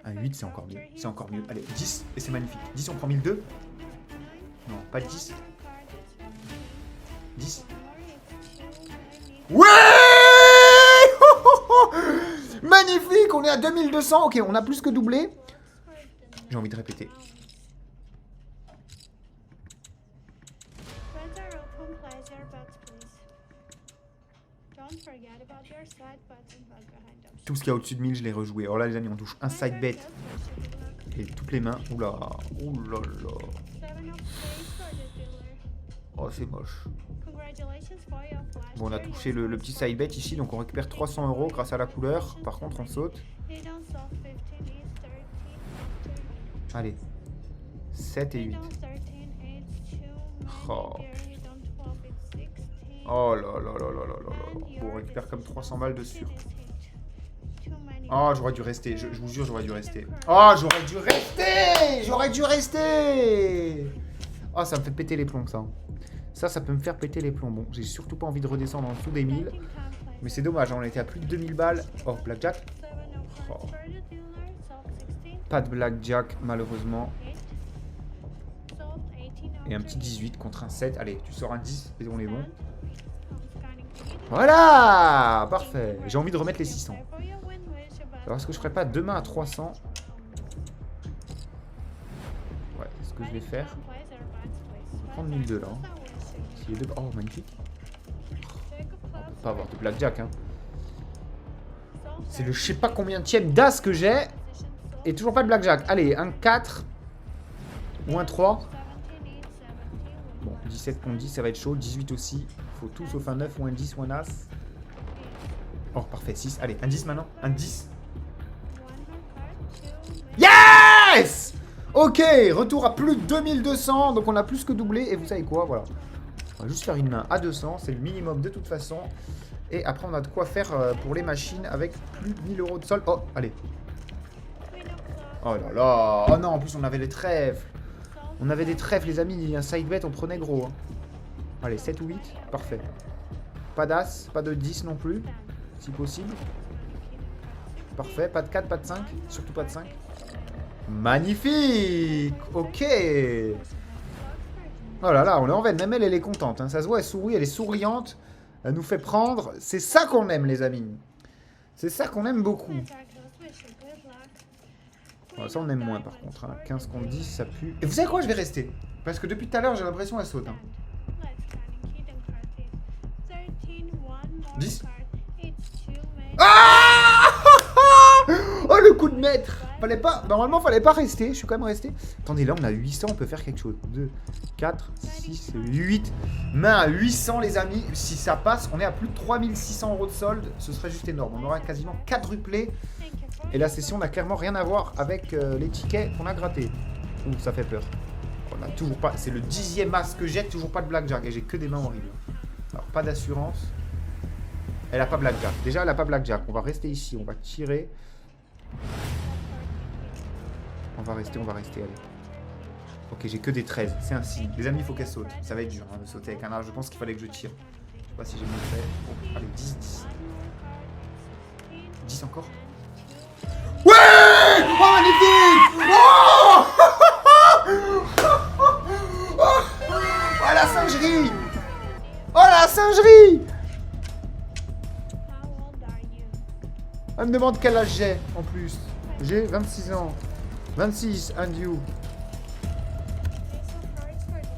Speaker 1: Un 8, c'est encore mieux. C'est encore mieux. Allez, 10. Et c'est magnifique. 10, on prend 1002. Non, pas de 10. 10. Ouais. Magnifique, on est à 2200. Ok, on a plus que doublé. J'ai envie de répéter. Tout ce qu'il y a au-dessus de 1000, je l'ai rejoué. Alors là, les amis, on touche un side bet. Et toutes les mains. Oula, oula là. Oh, c'est moche. Bon, on a touché le petit side bet ici, donc on récupère 300 € grâce à la couleur. Par contre, on saute. Allez. 7 et 8. Oh, oh là là là là là là là. Bon, on récupère comme 300 balles dessus. Oh, j'aurais dû rester. Je vous jure, j'aurais dû rester. Oh, j'aurais dû rester. J'aurais dû rester. Oh, ça me fait péter les plombs, ça. Ça peut me faire péter les plombs. Bon, j'ai surtout pas envie de redescendre en dessous des 1000. Mais c'est dommage, on était à plus de 2000 balles. Oh, Blackjack. Oh. Pas de Blackjack, malheureusement. Et un petit 18 contre un 7. Allez, tu sors un 10 et on est bon. Voilà. Parfait. J'ai envie de remettre les 600. Alors, est-ce que je ferais pas demain à 300? Ouais, c'est ce que je vais faire. Je vais prendre 1002 là. Oh, magnifique. On peut pas avoir de Blackjack, hein. C'est le je sais pas combien tième d'as que j'ai. Et toujours pas de Blackjack. Allez, un 4. Ou un 3. Bon, 17 contre 10, ça va être chaud. 18 aussi. Faut tout sauf un 9 ou un 10 ou un as. Oh, parfait. 6. Allez, un 10 maintenant. Un 10. Yes! Ok, retour à plus de 2200. Donc on a plus que doublé. Et vous savez quoi? Voilà. On va juste faire une main à 200. C'est le minimum de toute façon. Et après, on a de quoi faire pour les machines avec plus de 1000 € de solde. Oh, allez. Oh là là. Oh non, en plus, on avait les trèfles. On avait des trèfles, les amis. Un side bet, on prenait gros. Hein. Allez, 7 ou 8. Parfait. Pas d'as, pas de 10 non plus. Si possible. Parfait. Pas de 4, pas de 5. Surtout pas de 5. Magnifique. Ok. Oh là là, on est en veine. Même elle, elle est contente. Hein. Ça se voit, elle sourit, elle est souriante. Elle nous fait prendre. C'est ça qu'on aime, les amis. C'est ça qu'on aime beaucoup. Bon, ça, on aime moins, par contre. Hein. 15 contre 10, ça pue. Et vous savez quoi? Je vais rester. Parce que depuis tout à l'heure, j'ai l'impression qu'elle saute. Hein. 10. Ah oh, le coup de maître. Fallait pas... Normalement, fallait pas rester. Je suis quand même resté. Attendez, là, on a 800. On peut faire quelque chose. 2, 4, 6, 8. Main à 800, les amis. Si ça passe, on est à plus de 3600 € de solde. Ce serait juste énorme. On aura quasiment quadruplé. Et la session n'a clairement rien à voir avec les tickets qu'on a grattés. Ouh, ça fait peur. On a toujours pas... C'est le 10e as que j'ai. Toujours pas de blackjack. Et j'ai que des mains horribles. Alors, pas d'assurance. Elle a pas blackjack. Déjà, elle a pas blackjack. On va rester ici. On va tirer. On va rester, allez. Ok, j'ai que des 13. C'est un signe. Les amis, il faut qu'elle saute. Ça va être dur hein, de sauter avec un arc. Je pense qu'il fallait que je tire. Je sais pas si j'ai mieux fait. Oh, allez, 10, 10. 10 encore. Ouais! Oh, magnifique! Oh! Oh, la singerie! Oh, la singerie! Elle me demande quel âge j'ai, en plus. J'ai 26 ans. 26, and you.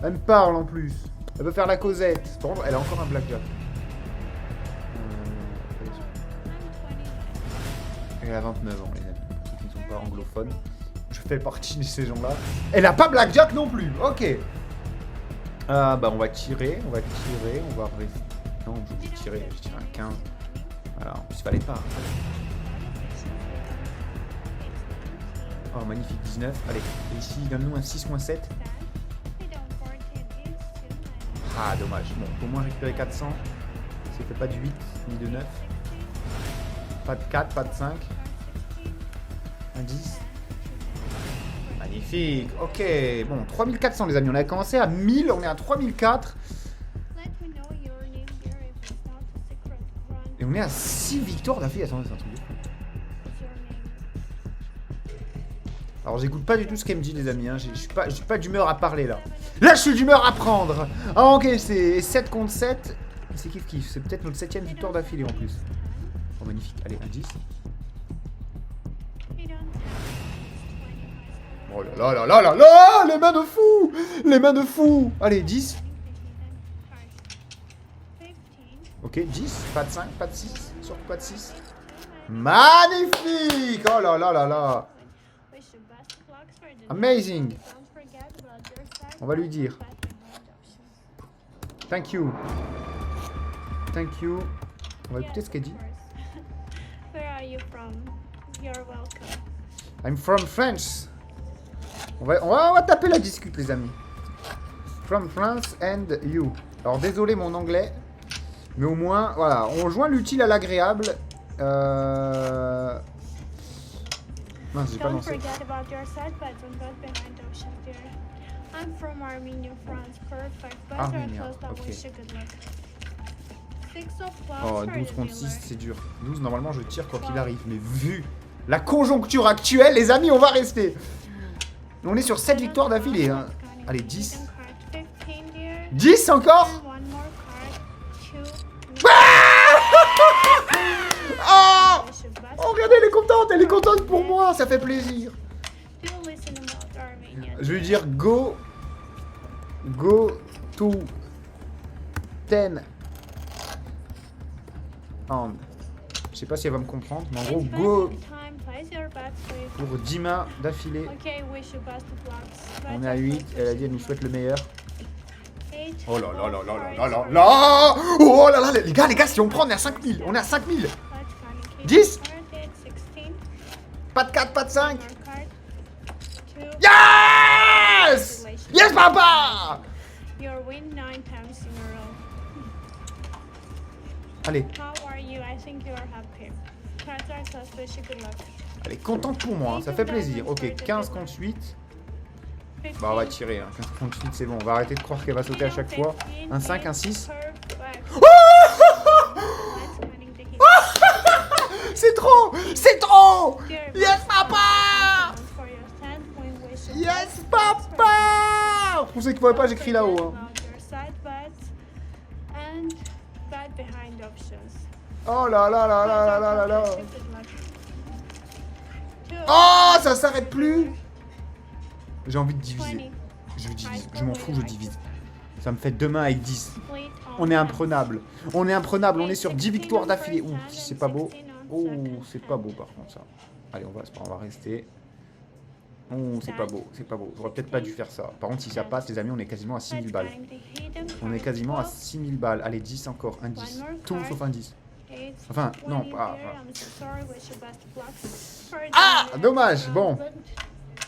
Speaker 1: Elle me parle, en plus. Elle veut faire la causette. Par contre, elle a encore un blackjack. Elle a 29 ans, les amis. Pour ceux qui ne sont pas anglophones. Je fais partie de ces gens-là. Elle a pas blackjack non plus. Ok. Bah, on va tirer. On va rester. Non, je vais tirer. Je tire un 15. Voilà, en plus, il fallait pas. Oh, magnifique, 19. Allez, et ici, donne-nous un 6-7. Ah, dommage. Bon, au moins récupérer 400. C'était pas du 8, ni de 9. Pas de 4, pas de 5. Un 10. Magnifique. Ok, bon, 3400 les amis. On a commencé à 1000, on est à 3004. Et on est à 6 victoires d'affilée. Attendez, c'est un truc de fou. Alors j'écoute pas du tout ce qu'elle me dit les amis, hein. Je suis pas d'humeur à parler là. Là je suis d'humeur à prendre. Ah ok, c'est 7 contre 7. C'est kiff. C'est peut-être notre 7ème victoire d'affilée en plus. Oh magnifique, allez, un 10. Oh là là là là là là. Les mains de fou. Les mains de fou. Allez, 10. Ok, 10, pas de 5, pas de 6, surtout pas de 6. Magnifique. Oh là là là là. Amazing. On va lui dire. Thank you. Thank you. On va écouter ce qu'elle dit.
Speaker 2: Where are you from? You're welcome.
Speaker 1: I'm from France. On va taper la discute les amis. From France and you. Alors désolé mon anglais. Mais au moins, voilà, on joint l'utile à l'agréable. Mince, j'ai pas lancé.
Speaker 2: Don't forget about your side buttons got behind ocean dear. I'm from Armenia, France. Perfect. But
Speaker 1: Armenia,
Speaker 2: close that
Speaker 1: ok.
Speaker 2: wish you good luck. 6 of clubs
Speaker 1: Oh,
Speaker 2: for
Speaker 1: 12
Speaker 2: the
Speaker 1: contre 6,
Speaker 2: dealer.
Speaker 1: c'est dur. 12, normalement, je tire quoi qu'il arrive. Mais vu la conjoncture actuelle, les amis, on va rester. On est sur 7 victoires d'affilée. Hein. Allez, 10. 10 encore. Oh, oh, regardez, elle est contente pour moi, ça fait plaisir. Je vais lui dire go to 10 hand. Je sais pas si elle va me comprendre, mais en gros, go pour 10 mains d'affilée. On est à 8, elle a dit elle nous souhaite le meilleur. Oh là là là là là là là là. Oh là là, les gars, si on prend, on est à 5000. On est à 5000. 10. Pas de 4, pas de 5. Yes! Yes, papa! Allez. Elle est contente pour moi, hein, ça fait plaisir. Ok, 15 contre 8. Bah on va tirer, hein. 15 contre 8 c'est bon, on va arrêter de croire qu'elle va sauter à chaque fois. Un 5, un 6. C'est trop! C'est trop! Yes papa! Yes papa! Pour ceux qui ne voient pas, j'écris là-haut. Hein. Oh là là là là là là là là. Oh, ça s'arrête plus. J'ai envie de diviser. Je divise. Je m'en fous, je divise. Ça me fait 2 mains avec 10. On est imprenable. On est imprenable. On est sur 10 victoires d'affilée. Ouh, c'est pas beau. Oh, c'est pas beau par contre ça. Allez, on va rester. Oh, c'est pas beau. C'est pas beau. J'aurais peut-être pas dû faire ça. Par contre, si ça passe, les amis, on est quasiment à 6000 balles. On est quasiment à 6000 balles. Allez, 10 encore. Un 10. Tout sauf un 10. Enfin, non, pas. Ah, dommage. Bon.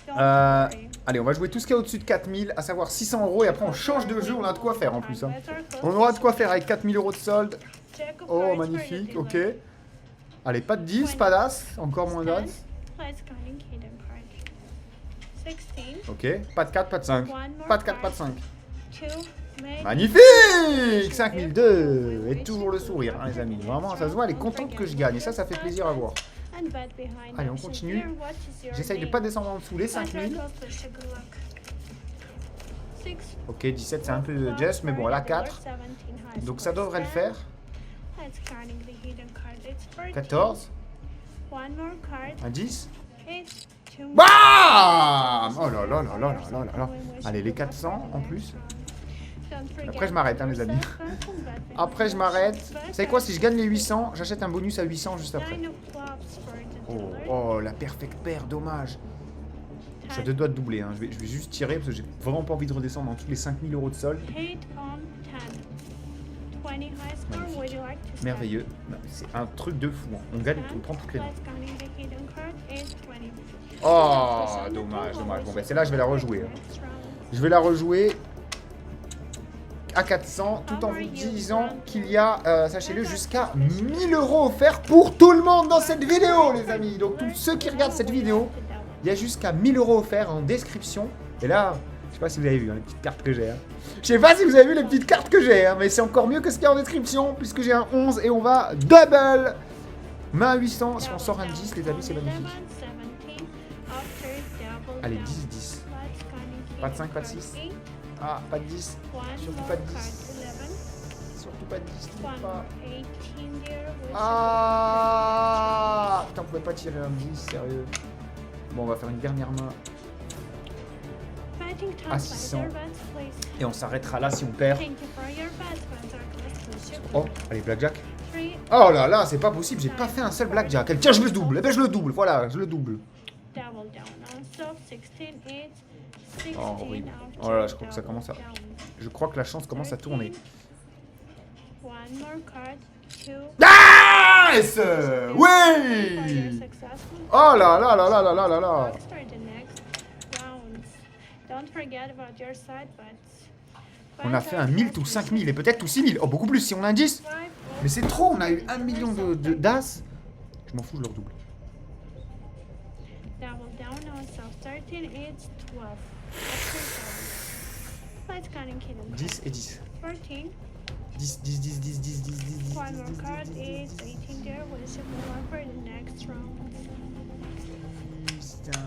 Speaker 1: Allez, on va jouer tout ce qu'il y a au-dessus de 4000, à savoir 600 € et après on change de jeu, on a de quoi faire en plus. Hein. On aura de quoi faire avec 4000 € de solde. Oh, magnifique, ok. Allez, pas de 10, pas d'as, encore moins d'as. Ok, pas de 4, pas de 5. Pas de 4, pas de 5. Magnifique 5002. Et toujours le sourire, hein, les amis. Vraiment, ça se voit, elle est contente que je gagne et ça fait plaisir à voir. Allez, on continue. J'essaye de pas descendre en dessous les 5000. Ok, 17, c'est un peu just, mais bon, elle a 4. Donc ça devrait le faire. 14. Un 10. Bam! Oh là là là là là là là. Allez, les 400 en plus. Après, je m'arrête, hein, les amis. Après, je m'arrête. Vous savez quoi, si je gagne les 800, j'achète un bonus à 800 juste après. Oh, oh, la perfecte paire, dommage. Je suis à 2 doigts de doubler, hein. Je vais juste tirer parce que j'ai vraiment pas envie de redescendre dans tous les 5000 € de solde. Magnifique. Merveilleux. C'est un truc de fou. Hein. On gagne, on prend toutes les notes. Oh, dommage, dommage. Bon, ben celle-là, je vais la rejouer. Hein. Je vais la rejouer à 400, tout en vous disant qu'il y a, sachez-le, jusqu'à 1000 € offerts pour tout le monde dans cette vidéo, les amis. Donc, tous ceux qui regardent cette vidéo, il y a jusqu'à 1000 € offerts en description. Et là, je sais pas si vous avez vu hein, les petites cartes que j'ai. Hein. Je sais pas si vous avez vu les petites cartes que j'ai, hein, mais c'est encore mieux que ce qu'il y a en description, puisque j'ai un 11 et on va double. Main à 800, si on sort un 10, les amis, c'est magnifique. Allez, 10, 10. Pas de 5, pas de 6. Ah, pas de 10. Surtout pas de 10. Surtout pas de 10. Pas. Ah putain, on pouvait pas tirer un 10, sérieux. Bon, on va faire une dernière main à 600. Et on s'arrêtera là si on perd. Oh, allez, blackjack. Oh là là, c'est pas possible, j'ai pas fait un seul blackjack. Tiens, je le double. Eh ben, je le double, voilà, je le double. Oh, horrible. Oh là là, je crois que ça commence à... Je crois que la chance commence à tourner. Nice! Oui! Oh là là là là là là là là! On a fait un 1000 ou 5000 et peut-être tout 6000. Oh, beaucoup plus si on a un 10. Mais c'est trop, on a eu 1 million d'as. Je m'en fous, je leur double. 10 et 10. 10, 10, 10, 10, 10, 10, 10, 10, 10, 10, putain.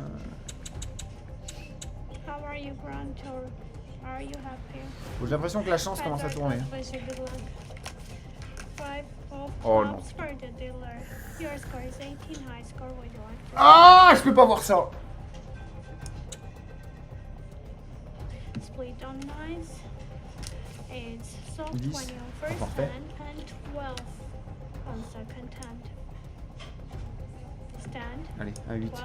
Speaker 1: J'ai l'impression que la chance commence à tourner. Oh non. Ah, je peux pas voir ça.
Speaker 2: Split on nice. It's soft
Speaker 1: 10.
Speaker 2: 20 on first
Speaker 1: Parfait.
Speaker 2: hand and 12 on second hand. Stand.
Speaker 1: Allez, un 8.
Speaker 2: 12.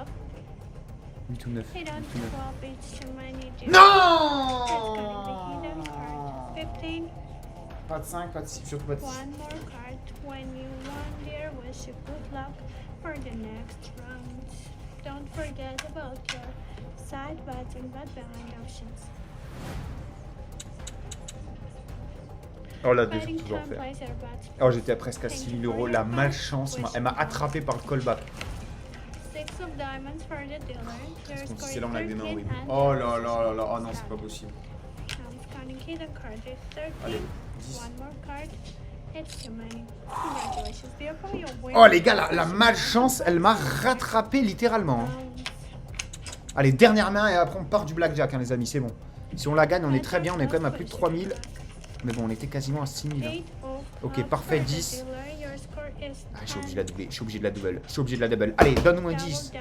Speaker 1: 8 ou 9.
Speaker 2: Hit on
Speaker 1: 8 ou 9.
Speaker 2: 12, it's too many.
Speaker 1: Non!
Speaker 2: That's gonna be hidden card. 15.
Speaker 1: Pas de 5, pas de 6, surtout pas de 6.
Speaker 2: One more card. 21 there. Wish you good luck for the next round. Don't forget about your side bets and bet behind options.
Speaker 1: Oh là, j'ai toujours fait. Oh, j'étais presque à 6 000 €. La malchance, elle m'a attrapé par le callback. C'est là on a des mains horribles. Oh là là là là. Oh non, c'est pas possible. Allez, 10. Oh les gars, la malchance, elle m'a rattrapé littéralement. Hein. Allez, dernière main et après on part du blackjack, hein, les amis, c'est bon. Si on la gagne, on est très bien. On est quand même à plus de 3000. Mais bon, on était quasiment à 6000. Ok, parfait, 10. Ah, je suis obligé de la doubler. Je suis obligé de la double. Je suis obligé de la double. Allez, donne-nous un 10.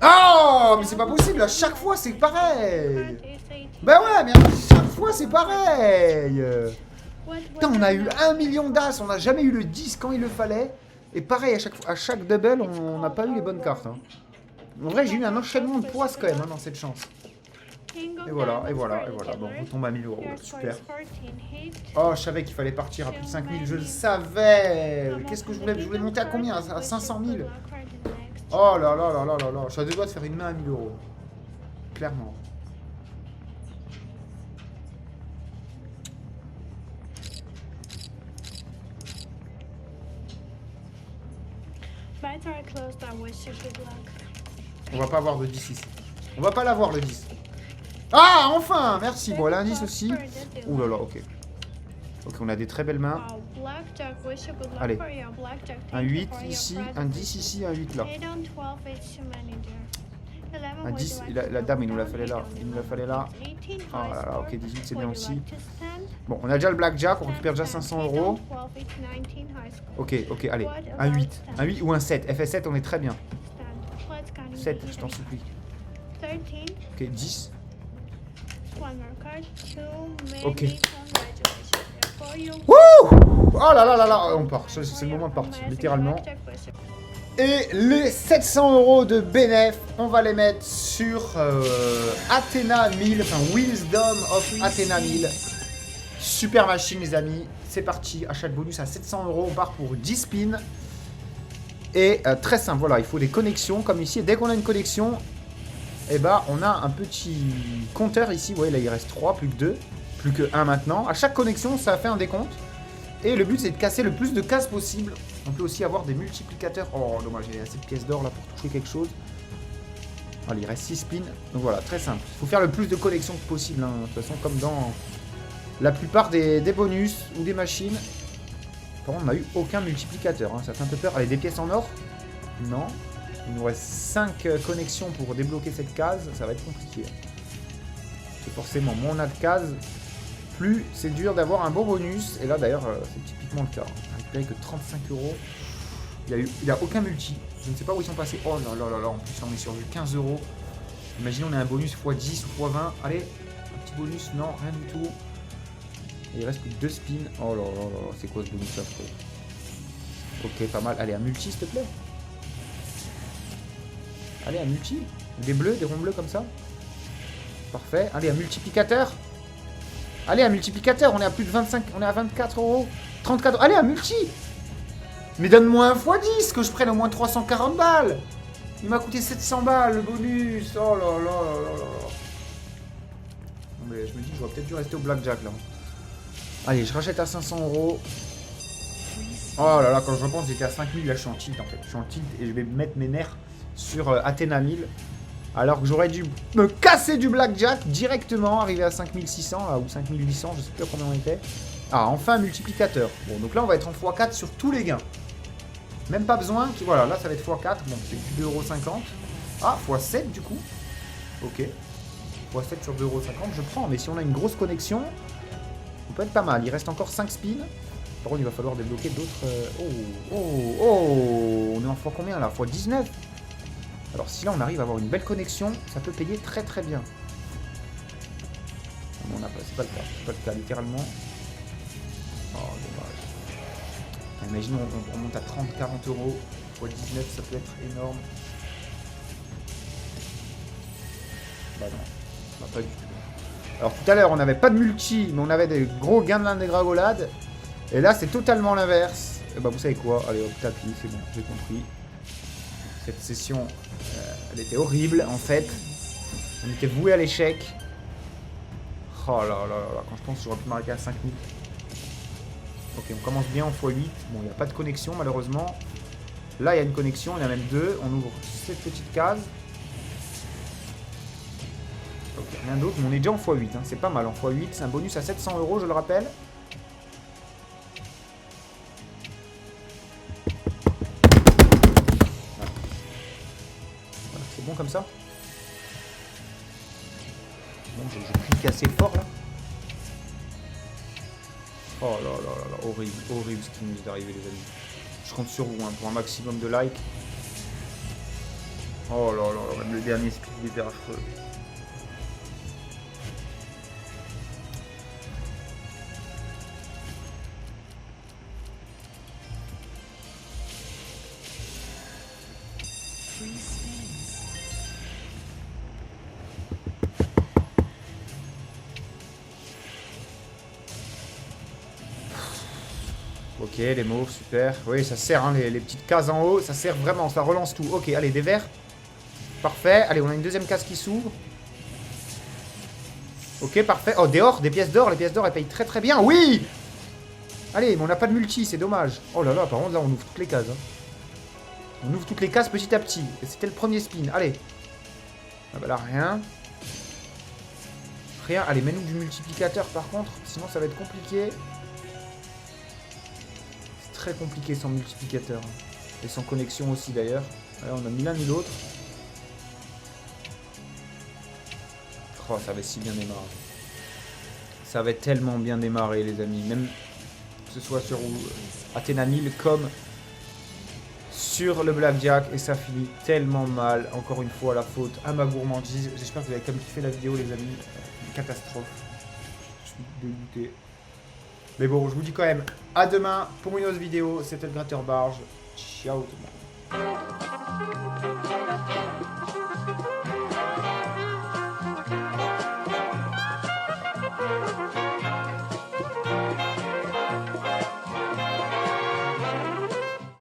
Speaker 1: Oh, mais c'est pas possible. À chaque fois, c'est pareil. Bah ouais, mais à chaque fois, c'est pareil. Putain, on a eu 1 million d'as. On n'a jamais eu le 10 quand il le fallait. Et pareil, à chaque double, on n'a pas eu les bonnes cartes. Hein. En vrai, j'ai eu un enchaînement de poisses quand même dans cette chance. Et voilà, et voilà, et voilà. Bon, on tombe à 1000 euros. Super. Oh, je savais qu'il fallait partir à plus de 5000. Je le savais. Qu'est-ce que je voulais? Je voulais monter à combien? À 500 000. Oh là là là là là là. Je suis à deux doigts de faire une main à 1000 euros. Clairement. On va pas avoir de 10 ici. On va pas l'avoir le 10. Ah, enfin, merci. Bon, l'indice aussi. Ouh là là, ok. Ok, on a des très belles mains. Allez. Un 8 ici, un 10 ici, un 8 là. Un 10, la dame, il nous la fallait là. Il nous la fallait là. Ah là là, ok, 18, c'est bien aussi. Bon, on a déjà le blackjack, on récupère déjà 500 euros. Ok, ok, allez. Un 8. Un 8 ou un 7. FS7, on est très bien. 7, je t'en supplie. Ok, 10. Ok. Wouh! Oh là là là là, on part. C'est le moment de partir, littéralement. Et les 700 euros de bénéf, on va les mettre sur Athena 1000, enfin Wisdom of Athena 1000. Super machine les amis, c'est parti, achat de bonus à 700 euros, on part pour 10 spins. Et très simple, voilà, il faut des connexions comme ici. Et dès qu'on a une connexion, eh ben, on a un petit compteur ici. Vous voyez, là il reste 3, plus que 2, plus que 1 maintenant. À chaque connexion, ça fait un décompte. Et le but c'est de casser le plus de cases possible. On peut aussi avoir des multiplicateurs. Oh dommage, j'ai assez de pièces d'or là pour toucher quelque chose. Allez, il reste 6 spins. Donc voilà, très simple. Il faut faire le plus de connexions possible. Hein. De toute façon, comme dans la plupart des bonus ou des machines. Par contre, on n'a eu aucun multiplicateur. Hein. Ça fait un peu peur. Allez, des pièces en or? Non. Il nous reste 5 connexions pour débloquer cette case. Ça va être compliqué. C'est forcément, moins on a de cases, plus c'est dur d'avoir un bon bonus. Et là d'ailleurs c'est typiquement le cas. On a récupéré que 35 euros. Il n'y a aucun multi. Je ne sais pas où ils sont passés. Oh là là là là, en plus on est sur du 15 euros. Imaginons on a un bonus x10 ou x20. Allez, un petit bonus, non, rien du tout. Et il reste plus que 2 spins. Oh là là là, c'est quoi ce bonus là? Ok, pas mal. Allez, un multi s'il te plaît. Allez, un multi. Des bleus, des ronds bleus comme ça. Parfait. Allez, un multiplicateur. Allez, un multiplicateur, on est à plus de 25, on est à 24 euros. 34, allez, un multi. Mais donne-moi un x10, que je prenne au moins 340 balles. Il m'a coûté 700 balles, le bonus. Oh là là là là là. Non mais je me dis, j'aurais peut-être dû rester au blackjack, là. Allez, je rachète à 500 euros. Oh là là, quand je repense, j'étais à 5000, là je suis en tilt, en fait. Je suis en tilt et je vais mettre mes nerfs sur Athena 1000. Alors que j'aurais dû me casser du blackjack directement, arriver à 5600 là, ou 5800, je sais plus combien on était. Ah, enfin un multiplicateur. Bon, donc là on va être en x4 sur tous les gains. Même pas besoin, voilà, là ça va être x4, bon c'est plus 2,50 €. Ah, x7 du coup. Ok. x7 sur 2,50 €, je prends. Mais si on a une grosse connexion, on peut être pas mal. Il reste encore 5 spins. Par contre il va falloir débloquer d'autres... Oh, on est en x combien là? x19. Alors si là on arrive à avoir une belle connexion, ça peut payer très très bien. Non, c'est pas le cas, c'est pas le cas littéralement. Oh dommage. Imaginons on monte à 30-40 euros x 19, ça peut être énorme. Bah non, bah pas du tout. Alors tout à l'heure on n'avait pas de multi, mais on avait des gros gains de l'indégragolade. Et là c'est totalement l'inverse. Et bah vous savez quoi, allez hop, tapis, c'est bon, j'ai compris. Cette session, elle était horrible en fait. On était voué à l'échec. Oh là là là, quand je pense que j'aurais pu m'arrêter à 5000. Ok, on commence bien en x8. Bon, il n'y a pas de connexion malheureusement. Là, il y a une connexion, il y en a même deux. On ouvre cette petite case. Ok, rien d'autre, mais on est déjà en x8. Hein. C'est pas mal en x8. C'est un bonus à 700 euros, je le rappelle. Bon comme ça.
Speaker 3: J'ai cliqué assez fort là. Oh là là là là, horrible, horrible ce qui nous est arrivé les amis. Je compte sur vous hein, pour un maximum de likes. Oh là là là, même le dernier speed il était affreux. Ok, les mauves, super. Oui, ça sert, hein, les petites cases en haut, ça sert vraiment, ça relance tout. Ok, allez, des verts. Parfait. Allez, on a une deuxième case qui s'ouvre. Ok, parfait. Oh, dehors, des pièces d'or. Les pièces d'or, elles payent très très bien. Oui! Allez, mais on n'a pas de multi, c'est dommage. Oh là là, par contre, là, on ouvre toutes les cases. Hein. On ouvre toutes les cases petit à petit. Et c'était le premier spin. Allez. Ah bah là, rien. Rien. Allez, mets-nous du multiplicateur, par contre. Sinon, ça va être compliqué. Très compliqué sans multiplicateur et sans connexion aussi d'ailleurs. Alors on a ni l'un ni l'autre. Oh, ça avait si bien démarré. Ça avait tellement bien démarré les amis, même que ce soit sur Athéna 1000 comme sur le Blackjack, et ça finit tellement mal. Encore une fois la faute à ma gourmandise. J'espère que vous avez quand même kiffé la vidéo les amis. Une catastrophe. Je suis dégoûté. Mais bon, je vous dis quand même à demain pour une autre vidéo. C'était le Gratteur Barge. Ciao tout le monde.